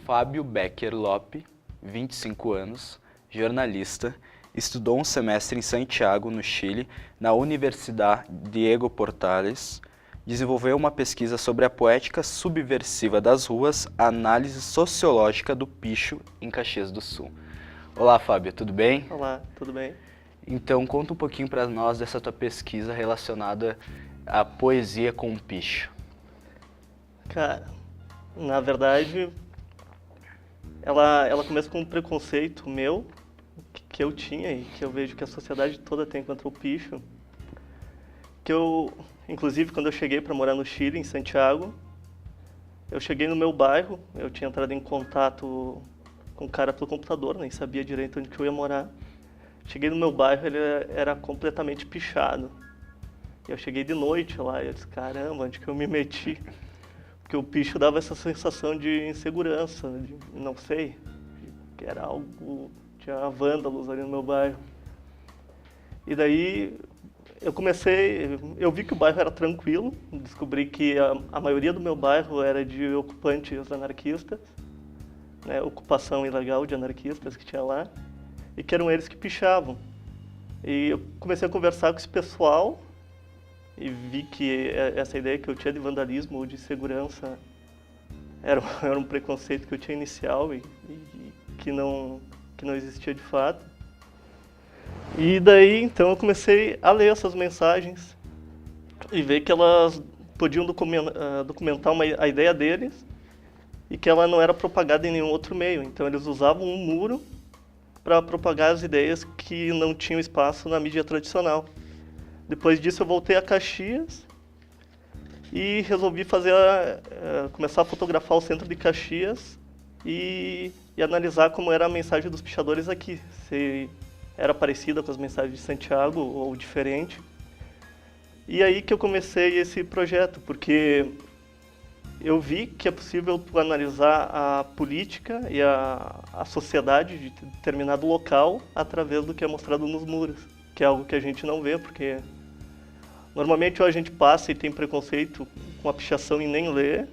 Fábio Becker Lope, 25 anos, jornalista, estudou um semestre em Santiago, no Chile, na Universidade Diego Portales, desenvolveu uma pesquisa sobre a poética subversiva das ruas, a análise sociológica do picho em Caxias do Sul. Olá, Fábio, tudo bem? Olá, tudo bem? Então, conta um pouquinho para nós dessa tua pesquisa relacionada à poesia com o picho. Cara, na verdade, ela começa com um preconceito meu, que eu tinha e que eu vejo que a sociedade toda tem contra o picho. Inclusive, quando eu cheguei para morar no Chile, em Santiago, eu cheguei no meu bairro, eu tinha entrado em contato com o cara pelo computador, nem sabia direito onde que eu ia morar. Cheguei no meu bairro, ele era completamente pichado. Eu cheguei de noite lá e eu disse, caramba, onde que eu me meti? Porque o picho dava essa sensação de insegurança, de não sei, que era algo, tinha vândalos ali no meu bairro. E daí eu vi que o bairro era tranquilo, descobri que a maioria do meu bairro era de ocupantes anarquistas, né, ocupação ilegal de anarquistas que tinha lá, e que eram eles que pichavam. E eu comecei a conversar com esse pessoal e vi que essa ideia que eu tinha de vandalismo ou de segurança era um preconceito que eu tinha inicial e que não existia de fato. E daí, então, eu comecei a ler essas mensagens e ver que elas podiam documentar a ideia deles e que ela não era propagada em nenhum outro meio. Então, eles usavam um muro para propagar as ideias que não tinham espaço na mídia tradicional. Depois disso eu voltei a Caxias e resolvi começar a fotografar o centro de Caxias e analisar como era a mensagem dos pichadores aqui, se era parecida com as mensagens de Santiago ou diferente. E aí que eu comecei esse projeto, porque eu vi que é possível tu analisar a política e a sociedade de determinado local através do que é mostrado nos muros, que é algo que a gente não vê, porque normalmente ou a gente passa e tem preconceito com a pichação e nem lê,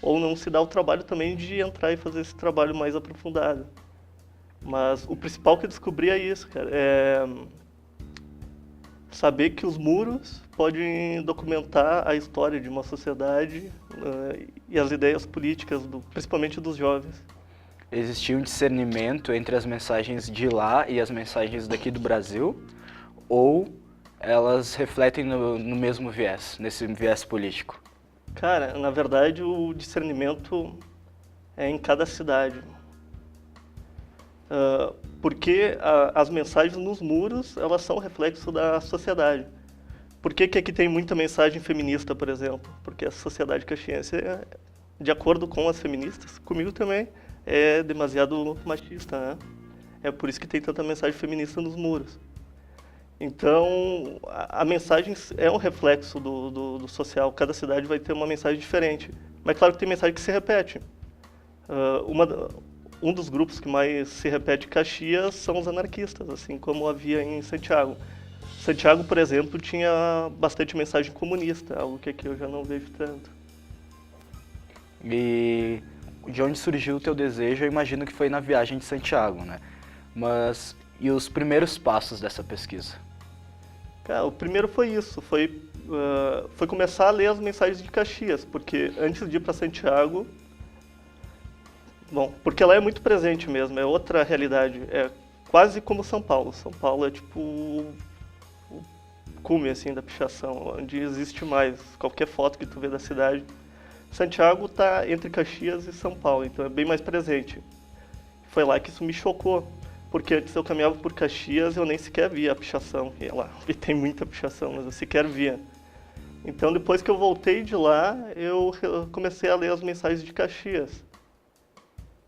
ou não se dá o trabalho também de entrar e fazer esse trabalho mais aprofundado. Mas o principal que eu descobri é isso, cara, é saber que os muros podem documentar a história de uma sociedade e as ideias políticas, principalmente dos jovens. Existia um discernimento entre as mensagens de lá e as mensagens daqui do Brasil? Ou elas refletem no mesmo viés, nesse viés político? Cara, na verdade o discernimento é em cada cidade. Porque as mensagens nos muros, elas são reflexo da sociedade. Por que aqui tem muita mensagem feminista, por exemplo? Porque a sociedade caxiense, de acordo com as feministas, comigo também, é demasiado machista, né? É por isso que tem tanta mensagem feminista nos muros. Então, a mensagem é um reflexo do social. Cada cidade vai ter uma mensagem diferente. Mas claro que tem mensagem que se repete. Um dos grupos que mais se repete em Caxias são os anarquistas, assim como havia em Santiago. Santiago, por exemplo, tinha bastante mensagem comunista, algo que aqui eu já não vejo tanto. E de onde surgiu o teu desejo, eu imagino que foi na viagem de Santiago, né? Mas e os primeiros passos dessa pesquisa? Cara, o primeiro foi isso, foi começar a ler as mensagens de Caxias, porque antes de ir para Santiago, bom, porque lá é muito presente mesmo, é outra realidade, é quase como São Paulo. São Paulo é tipo o cume assim da pichação, onde existe mais qualquer foto que tu vê da cidade. Santiago está entre Caxias e São Paulo, então é bem mais presente. Foi lá que isso me chocou, porque antes eu caminhava por Caxias e eu nem sequer via a pichação. E lá e tem muita pichação, mas eu sequer via. Então depois que eu voltei de lá, eu comecei a ler as mensagens de Caxias.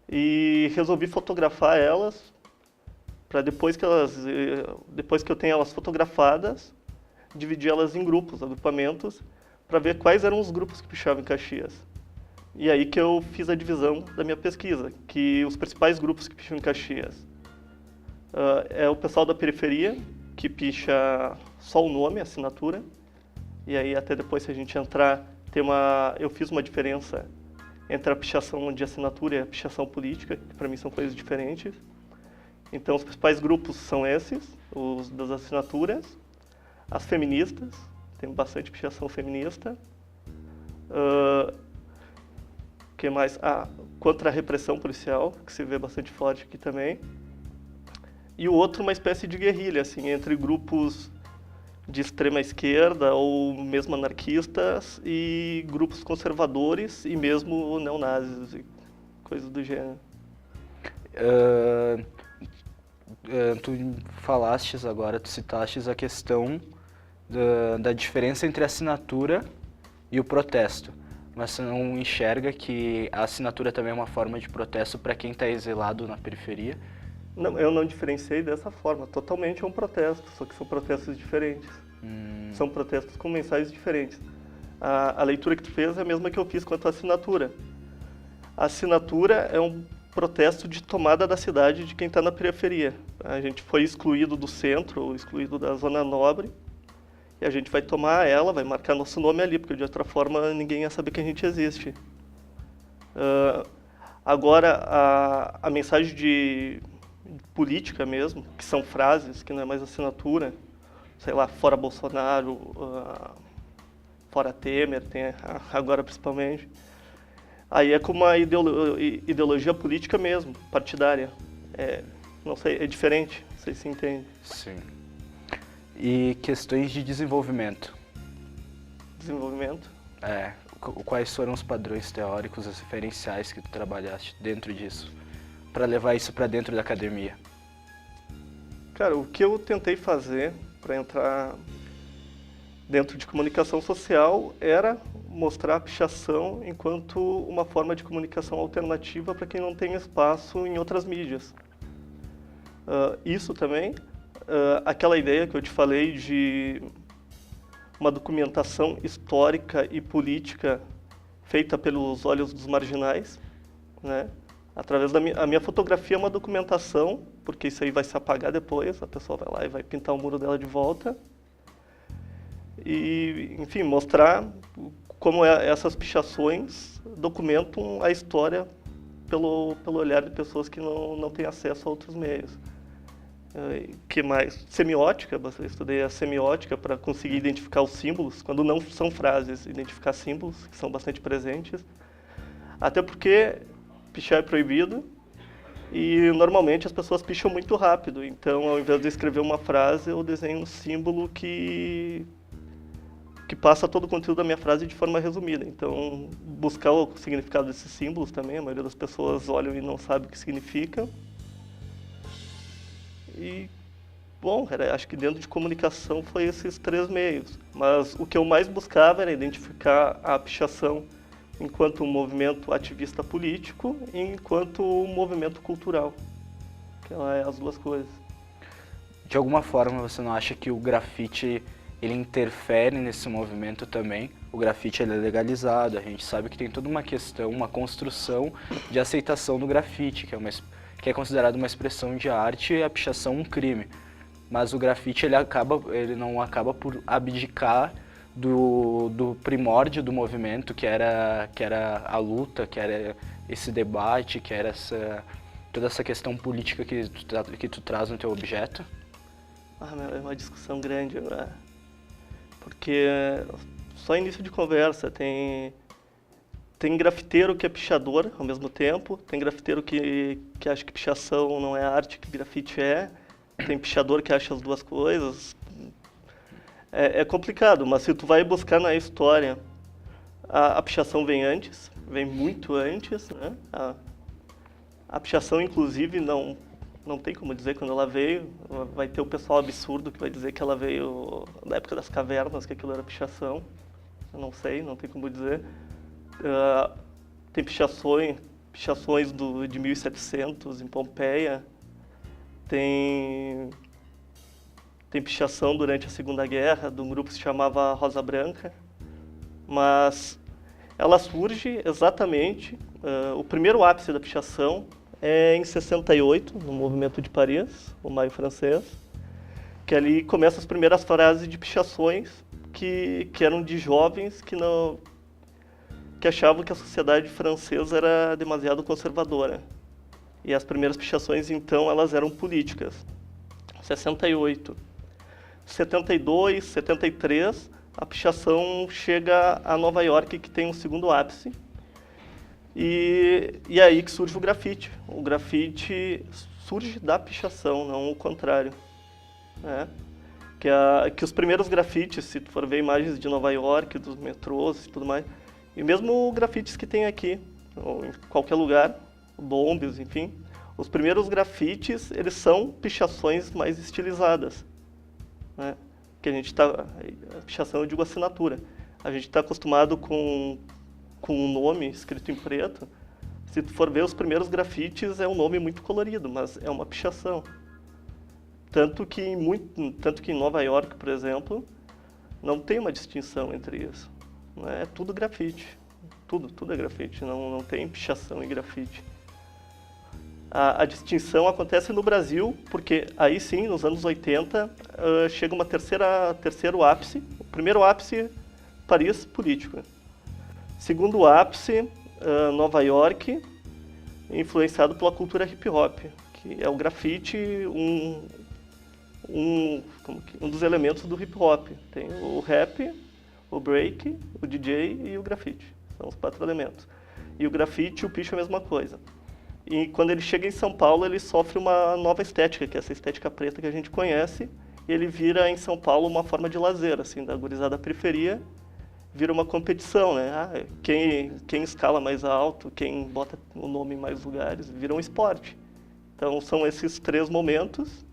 E resolvi fotografar elas, para depois que eu tenho elas fotografadas, dividir elas em grupos, agrupamentos, para ver quais eram os grupos que pichavam em Caxias. E aí que eu fiz a divisão da minha pesquisa, que os principais grupos que picham em Caxias é o pessoal da periferia, que picha só o nome, a assinatura, e aí até depois se a gente entrar, eu fiz uma diferença entre a pichação de assinatura e a pichação política, que para mim são coisas diferentes. Então, os principais grupos são esses, os das assinaturas, as feministas, tem bastante pichação feminista. Que mais? Contra a repressão policial, que se vê bastante forte aqui também. E o outro, uma espécie de guerrilha, assim, entre grupos de extrema esquerda ou mesmo anarquistas e grupos conservadores e mesmo neonazis e coisas do gênero. Tu falastes agora, tu citastes a questão da diferença entre a assinatura e o protesto. Mas você não enxerga que a assinatura também é uma forma de protesto para quem está exilado na periferia? Não, eu não diferenciei dessa forma. Totalmente é um protesto, só que são protestos diferentes. São protestos com mensagens diferentes. A leitura que tu fez é a mesma que eu fiz quanto à assinatura. A assinatura é um protesto de tomada da cidade de quem está na periferia. A gente foi excluído do centro, excluído da zona nobre, e a gente vai tomar ela, vai marcar nosso nome ali, porque de outra forma ninguém ia saber que a gente existe. Agora, a mensagem de política mesmo, que são frases, que não é mais assinatura, sei lá, fora Bolsonaro, fora Temer, tem agora principalmente. Aí é como uma ideologia política mesmo, partidária. Não sei, é diferente, não sei se entende. Sim. E questões de desenvolvimento? Desenvolvimento? Quais foram os padrões teóricos, os referenciais que tu trabalhaste dentro disso, para levar isso para dentro da academia? Cara, o que eu tentei fazer para entrar dentro de comunicação social era mostrar a pichação enquanto uma forma de comunicação alternativa para quem não tem espaço em outras mídias. Isso também, aquela ideia que eu te falei de uma documentação histórica e política feita pelos olhos dos marginais, né? Através da minha fotografia é uma documentação, porque isso aí vai se apagar depois, a pessoa vai lá e vai pintar o muro dela de volta. E, enfim, mostrar como essas pichações documentam a história pelo olhar de pessoas que não têm acesso a outros meios. Que mais? Semiótica, eu estudei a semiótica para conseguir identificar os símbolos, quando não são frases, identificar símbolos que são bastante presentes. Até porque pichar é proibido e normalmente as pessoas picham muito rápido. Então, ao invés de escrever uma frase, eu desenho um símbolo que passa todo o conteúdo da minha frase de forma resumida. Então, buscar o significado desses símbolos também, a maioria das pessoas olham e não sabe o que significa. E, bom, acho que dentro de comunicação foi esses três meios. Mas o que eu mais buscava era identificar a pichação enquanto um movimento ativista político e enquanto um movimento cultural, que é as duas coisas. De alguma forma, você não acha que o grafite ele interfere nesse movimento também? O grafite ele é legalizado, a gente sabe que tem toda uma questão, uma construção de aceitação do grafite, que é considerado uma expressão de arte e a pichação um crime. Mas o grafite ele não acaba por abdicar do primórdio do movimento, que era a luta, que era esse debate, que era toda essa questão política que tu traz no teu objeto? É uma discussão grande agora, porque só início de conversa, tem grafiteiro que é pichador ao mesmo tempo, tem grafiteiro que acha que pichação não é arte, que grafite é, tem pichador que acha as duas coisas. É complicado, mas se tu vai buscar na história, a pichação vem antes, vem muito antes, né? A pichação, inclusive, não tem como dizer quando ela veio. Vai ter o pessoal absurdo que vai dizer que ela veio na época das cavernas, que aquilo era pichação. Eu não sei, não tem como dizer. Tem pichações de 1700 em Pompeia, tem pichação durante a Segunda Guerra, de um grupo que se chamava Rosa Branca, mas ela surge exatamente, o primeiro ápice da pichação é em 68, no Movimento de Paris, o Maio Francês, que ali começam as primeiras frases de pichações que eram de jovens que achavam que a sociedade francesa era demasiado conservadora. E as primeiras pichações, então, elas eram políticas. 68. 72, 73, a pichação chega a Nova York, que tem um segundo ápice. E é aí que surge o grafite. O grafite surge da pichação, não o contrário. Né? Que os primeiros grafites, se tu for ver imagens de Nova York, dos metrôs e tudo mais, e mesmo grafites que tem aqui, ou em qualquer lugar, bombes, enfim, os primeiros grafites, eles são pichações mais estilizadas. Né? Que a gente tá, a pichação eu digo assinatura. A gente está acostumado com um nome escrito em preto. Se tu for ver os primeiros grafites, é um nome muito colorido, mas é uma pichação. Tanto que em Nova York, por exemplo, não tem uma distinção entre isso. Né? É tudo grafite. Tudo é grafite, não tem pichação e grafite. A distinção acontece no Brasil, porque aí sim, nos anos 80, chega uma terceiro ápice. O primeiro ápice, Paris, político. Segundo ápice, Nova York, influenciado pela cultura hip-hop, que é o grafite, um dos elementos do hip-hop. Tem o rap, o break, o DJ e o grafite. São os 4 elementos. E o grafite e o picho é a mesma coisa. E quando ele chega em São Paulo, ele sofre uma nova estética, que é essa estética preta que a gente conhece. E ele vira em São Paulo uma forma de lazer, assim, da gurizada da periferia. Vira uma competição, né? Quem escala mais alto, quem bota o nome em mais lugares, vira um esporte. Então são esses 3 momentos.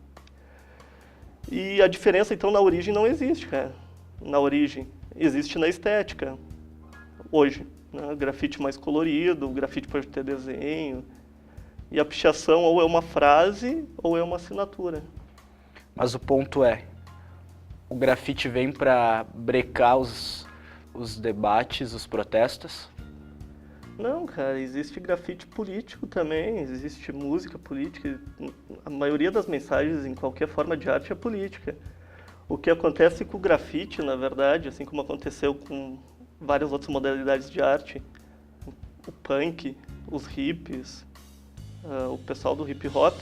E a diferença, então, na origem não existe, cara. Na origem. Existe na estética, hoje. Né? O grafite mais colorido, o grafite pode ter desenho. E a pichação ou é uma frase ou é uma assinatura. Mas o ponto é, o grafite vem para brecar os debates, os protestos? Não, cara, existe grafite político também, existe música política. A maioria das mensagens em qualquer forma de arte é política. O que acontece com o grafite, na verdade, assim como aconteceu com várias outras modalidades de arte, o punk, os hippies, o pessoal do hip hop,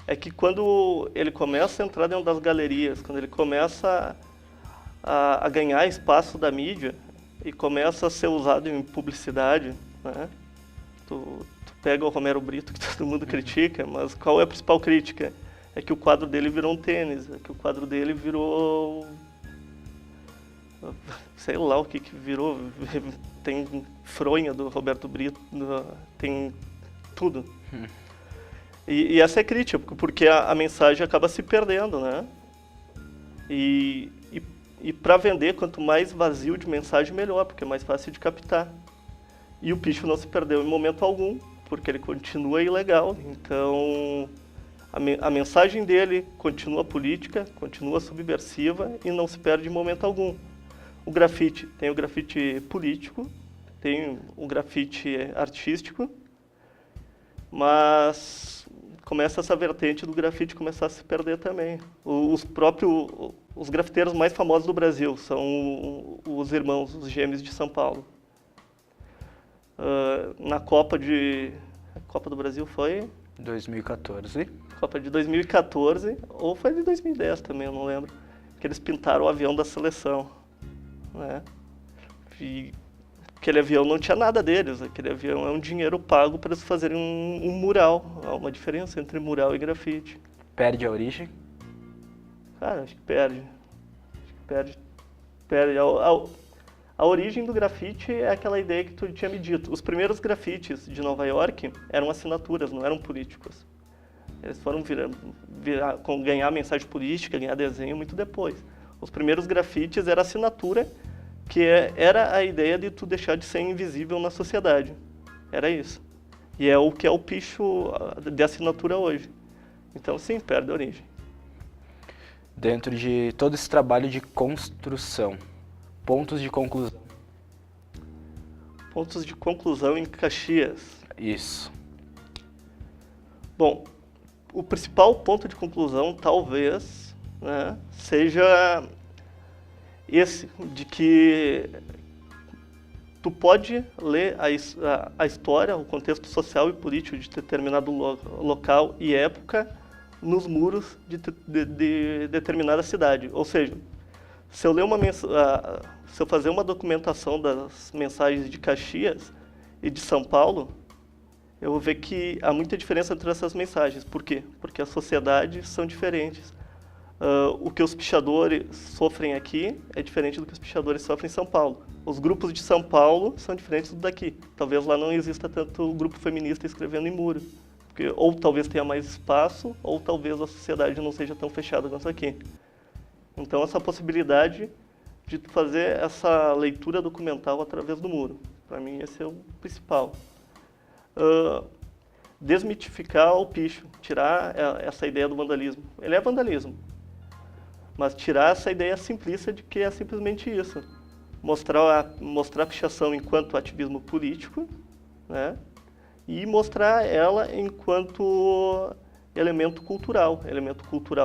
é que quando ele começa a entrar dentro das galerias, quando ele começa a ganhar espaço da mídia e começa a ser usado em publicidade, né? Tu pega o Romero Brito, que todo mundo critica, mas qual é a principal crítica? É que o quadro dele virou um tênis, é que o quadro dele virou... sei lá o que virou. Tem fronha do Roberto Brito, tem tudo. E essa é a crítica, porque a mensagem acaba se perdendo, né? E para vender, quanto mais vazio de mensagem, melhor, porque é mais fácil de captar. E o picho não se perdeu em momento algum, porque ele continua ilegal. Então, a mensagem dele continua política, continua subversiva e não se perde em momento algum. O grafite, tem o grafite político, tem o grafite artístico, mas começa essa vertente do grafite começar a se perder também. Os grafiteiros mais famosos do Brasil são os irmãos, os gêmeos de São Paulo. Na Copa do Brasil foi? 2014. Copa de 2014, ou foi de 2010 também, eu não lembro. Que eles pintaram o avião da seleção. Né? E aquele avião não tinha nada deles, aquele avião é um dinheiro pago para eles fazerem um mural. Há uma diferença entre mural e grafite. Perde a origem? Cara, acho que perde. Perde. A origem do grafite é aquela ideia que tu tinha me dito. Os primeiros grafites de Nova York eram assinaturas, não eram políticos. Eles foram ganhar mensagem política, ganhar desenho muito depois. Os primeiros grafites era assinatura, que era a ideia de tu deixar de ser invisível na sociedade. Era isso. E é o que é o picho de assinatura hoje. Então, sim, perde a origem. Dentro de todo esse trabalho de construção, pontos de conclusão. Pontos de conclusão em Caxias. Isso. Bom, o principal ponto de conclusão, talvez, né, seja esse, de que tu pode ler a história, o contexto social e político de determinado local e época nos muros de determinada cidade. Ou seja, se eu ler se eu fazer uma documentação das mensagens de Caxias e de São Paulo, eu vou ver que há muita diferença entre essas mensagens. Por quê? Porque as sociedades são diferentes. O que os pichadores sofrem aqui é diferente do que os pichadores sofrem em São Paulo. Os grupos de São Paulo são diferentes do daqui. Talvez lá não exista tanto grupo feminista escrevendo em muro. Porque, ou talvez tenha mais espaço, ou talvez a sociedade não seja tão fechada quanto aqui. Então, essa possibilidade de fazer essa leitura documental através do muro. Para mim, esse é o principal. Desmitificar o picho, tirar essa ideia do vandalismo. Ele é vandalismo, mas tirar essa ideia simplista de que é simplesmente isso. Mostrar a pichação enquanto ativismo político, né? E mostrar ela enquanto elemento cultural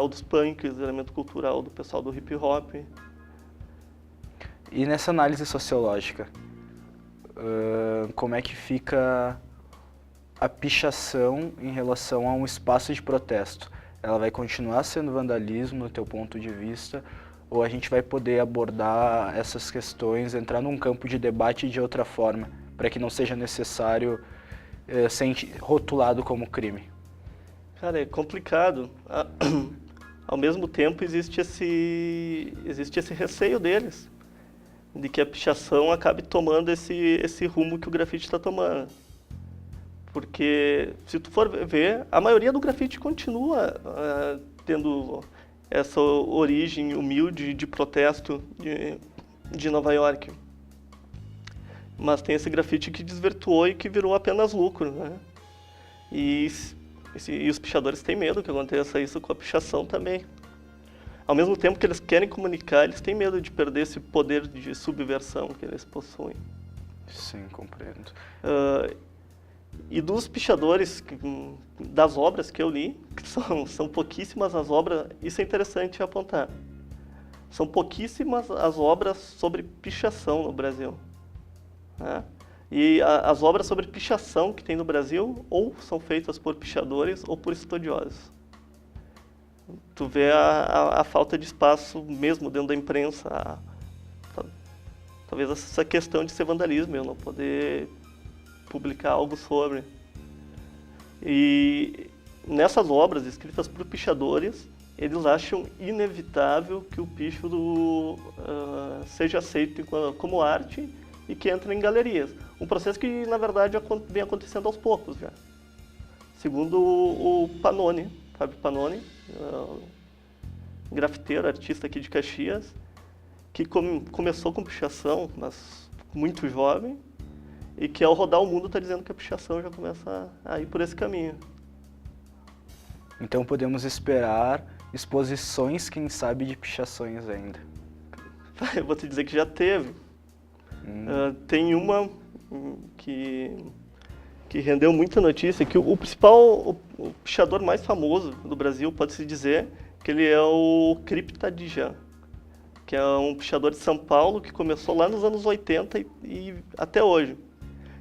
dos punks, elemento cultural do pessoal do hip hop. E nessa análise sociológica, como é que fica a pichação em relação a um espaço de protesto? Ela vai continuar sendo vandalismo no teu ponto de vista, ou a gente vai poder abordar essas questões, entrar num campo de debate de outra forma, para que não seja necessário ser rotulado como crime? Cara, é complicado. Ao mesmo tempo existe esse receio deles, de que a pichação acabe tomando esse rumo que o grafite está tomando. Porque, se tu for ver, a maioria do grafite continua tendo essa origem humilde de protesto de Nova York. Mas tem esse grafite que desvirtuou e que virou apenas lucro, né? E os pichadores têm medo que aconteça isso com a pichação também. Ao mesmo tempo que eles querem comunicar, eles têm medo de perder esse poder de subversão que eles possuem. Sim, compreendo. E dos pichadores, das obras que eu li, que são pouquíssimas as obras, isso é interessante apontar. São pouquíssimas as obras sobre pichação no Brasil, né? E as obras sobre pichação que tem no Brasil, ou são feitas por pichadores ou por estudiosos. Tu vê a falta de espaço mesmo dentro da imprensa, talvez essa questão de ser vandalismo, eu não poder publicar algo sobre. E nessas obras escritas por pichadores, eles acham inevitável que o picho seja aceito como arte e que entre em galerias. Um processo que, na verdade, vem acontecendo aos poucos já. Segundo o Panoni, Fábio Panoni, grafiteiro, artista aqui de Caxias, que começou com pichação, mas muito jovem, e que ao rodar o mundo está dizendo que a pichação já começa a ir por esse caminho. Então podemos esperar exposições, quem sabe, de pichações ainda. Eu vou te dizer que já teve. Tem uma que rendeu muita notícia, que o pichador mais famoso do Brasil, pode-se dizer, que ele é o Cripta Dijan, que é um pichador de São Paulo que começou lá nos anos 80 e até hoje.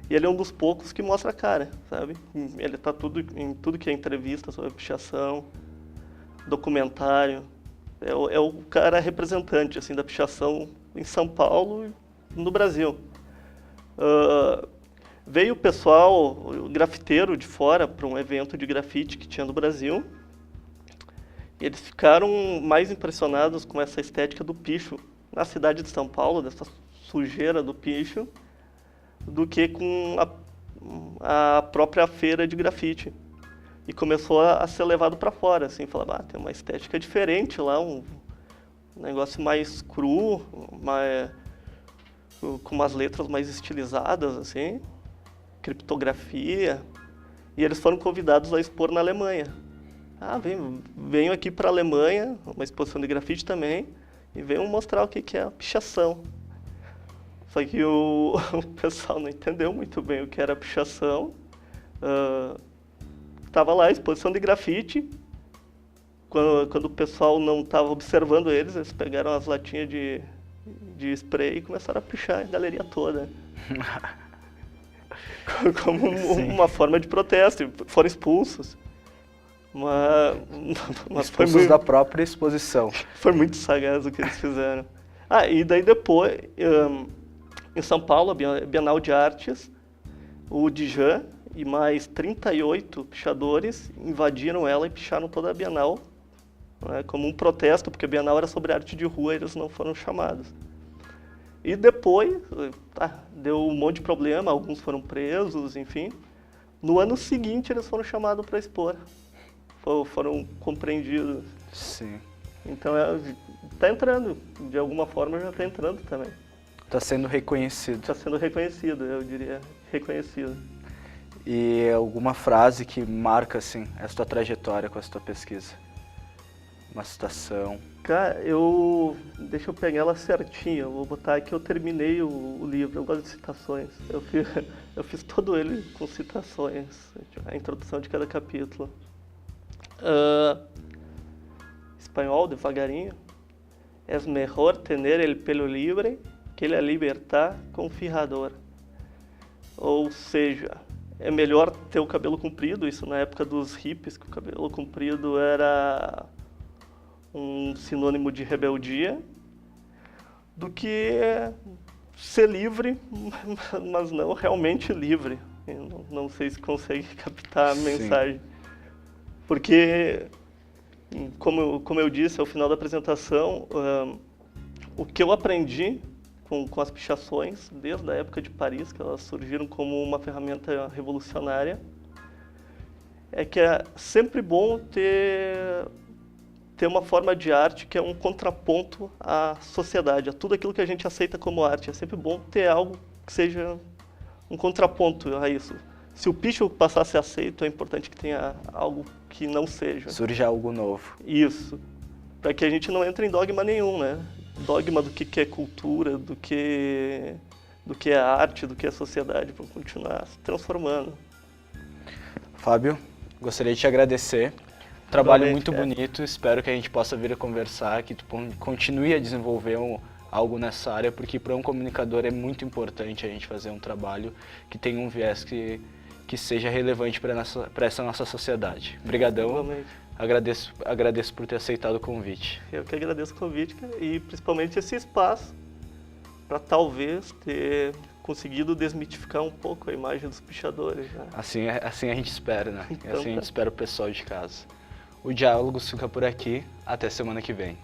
E ele é um dos poucos que mostra a cara, sabe? Ele está em tudo que é entrevista sobre pichação, documentário. É o cara representante assim, da pichação em São Paulo e no Brasil. Veio o pessoal, o grafiteiro de fora, para um evento de grafite que tinha no Brasil. E eles ficaram mais impressionados com essa estética do picho na cidade de São Paulo, dessa sujeira do picho, do que com a própria feira de grafite. E começou a ser levado para fora, assim, falava, tem uma estética diferente lá, um negócio mais cru, com umas letras mais estilizadas, assim, criptografia. E eles foram convidados a expor na Alemanha. Venham aqui para a Alemanha, uma exposição de grafite também, e venham mostrar o que é a pichação. Só que o pessoal não entendeu muito bem o que era pichação. Estava lá a exposição de grafite. Quando o pessoal não estava observando eles pegaram as latinhas de spray e começaram a pichar a galeria toda. Como Sim. uma forma de protesto, foram expulsos. Mas Expulsos da própria exposição. foi muito sagaz o que eles fizeram. Ah, e daí depois, em São Paulo, a Bienal de Artes, o Djan e mais 38 pichadores invadiram ela e picharam toda a Bienal, né, como um protesto, porque a Bienal era sobre arte de rua e eles não foram chamados. E depois, deu um monte de problema, alguns foram presos, enfim. No ano seguinte eles foram chamados para expor. Foram compreendidos. Sim. Então tá entrando, de alguma forma já tá entrando também. Está sendo reconhecido. Está sendo reconhecido, eu diria, reconhecido. E alguma frase que marca, assim, essa tua trajetória com essa tua pesquisa? Uma citação. Cara, deixa eu pegar ela certinha, eu vou botar aqui, eu terminei o livro, eu gosto de citações. Eu fiz todo ele com citações, a introdução de cada capítulo. Espanhol, devagarinho. Es mejor tener el pelo libre que la libertad con fijador. Ou seja, é melhor ter o cabelo comprido, isso na época dos hippies, que o cabelo comprido era um sinônimo de rebeldia, do que ser livre, mas não realmente livre. Eu não sei se consegue captar a mensagem. Porque, como eu disse ao final da apresentação, o que eu aprendi com as pichações, desde a época de Paris, que elas surgiram como uma ferramenta revolucionária, é que é sempre bom ter uma forma de arte que é um contraponto à sociedade, a tudo aquilo que a gente aceita como arte. É sempre bom ter algo que seja um contraponto a isso. Se o picho passar a ser aceito, é importante que tenha algo que não seja. Surge algo novo. Isso. Para que a gente não entre em dogma nenhum, né? Dogma do que é cultura, do que é arte, do que é sociedade, para continuar se transformando. Fábio, gostaria de te agradecer. Trabalho muito Igualmente, bonito, espero que a gente possa vir a conversar, que tu continue a desenvolver algo nessa área, porque para um comunicador é muito importante a gente fazer um trabalho que tenha um viés que seja relevante para essa nossa sociedade. Obrigadão, Igualmente. agradeço por ter aceitado o convite. Eu que agradeço o convite, cara, e principalmente esse espaço para talvez ter conseguido desmitificar um pouco a imagem dos pichadores, né? Assim a gente espera, né? Então, assim a gente espera o pessoal de casa. O Diálogos fica por aqui, até semana que vem.